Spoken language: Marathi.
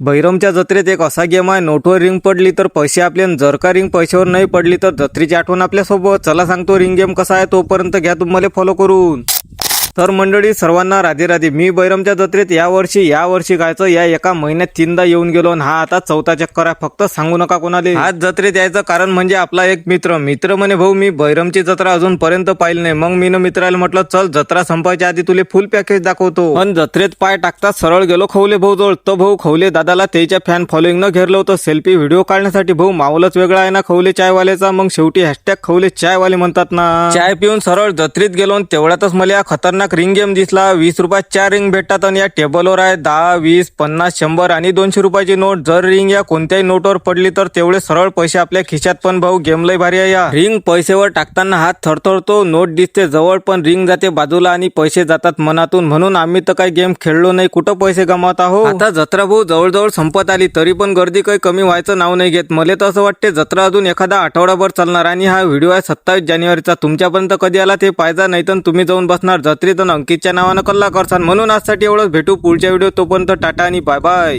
बैरमच्या जत्रेत एक असा गेम आहे, नोटवर रिंग पडली तर पैसे आपले आणि जर का रिंग पैशावर नाही पडली तर जत्रेची आठवण आपल्यासोबत. चला सांगतो रिंग गेम कसा आहे, तोपर्यंत घ्या तुम्हाला फॉलो करून. तर मंडळी सर्वांना राधे राधे. मी बैरमच्या जत्रेत यावर्षी गायचं या एका महिन्यात 3दा येऊन गेलो आणि हा आता 4था चक्कर आहे. फक्त सांगू नका कोणाले. आज जत्रेत यायचं कारण म्हणजे आपला एक मित्र म्हणे भाऊ मी बैरमची जत्रा अजूनपर्यंत पाहिली नाही. मग मी मित्राला म्हटलं चल जत्रा संपायच्या आधी तुले फुल पॅकेज दाखवतो. पण जत्रेत पाय टाकतात सरळ गेलो खवले भाऊ जवळ. तर भाऊ खवले दादाला त्याच्या फॅन फॉलोईंग न घेरलं होतं सेल्फी व्हिडिओ काढण्यासाठी. भाऊ मावलच वेगळा आहे ना खवले चायवाल्याचा. मग शेवटी हॅशटॅग खवले चायवाले म्हणतात ना. चाय पिऊन सरळ जत्रेत गेलो आणि तेवढ्यातच मला खतरनाक रिंग गेम दिसला. 20 रुपयात 4 रिंग भेटतात आणि या टेबलवर आहे 10, 20, 50, 100 आणि 200 रुपयाची नोट. जर रिंग या कोणत्याही नोटवर पडली तर तेवढे सरळ पैसे आपल्या खिशात. पण भाऊ गेम लय भारी आहे. या रिंग पैसेवर टाकताना हात थरथरतो, नोट दिसते जवळ पण रिंग जाते बाजूला आणि पैसे जातात मनातून. म्हणून आम्ही तर काही गेम खेळलो नाही, कुठं पैसे गमावत आहो. आता जत्रा भाऊ जवळजवळ संपत आली तरी पण गर्दी काही कमी व्हायचं नाव नाही घेत. मला तर असं वाटते जत्रा अजून एखादा आठवडाभर चालणार. आणि हा व्हिडिओ आहे 27 जानेवारीचा. तुमच्यापर्यंत कधी आला ते पाहिजे, नाही तर तुम्ही जाऊन बसणार जत्रेत अंकितच्या नावानं कल्ला करसान. म्हणून आजसाठी एवढंच. भेटू पुढच्या व्हिडिओ. तोपर्यंत टाटा आणि बाय बाय.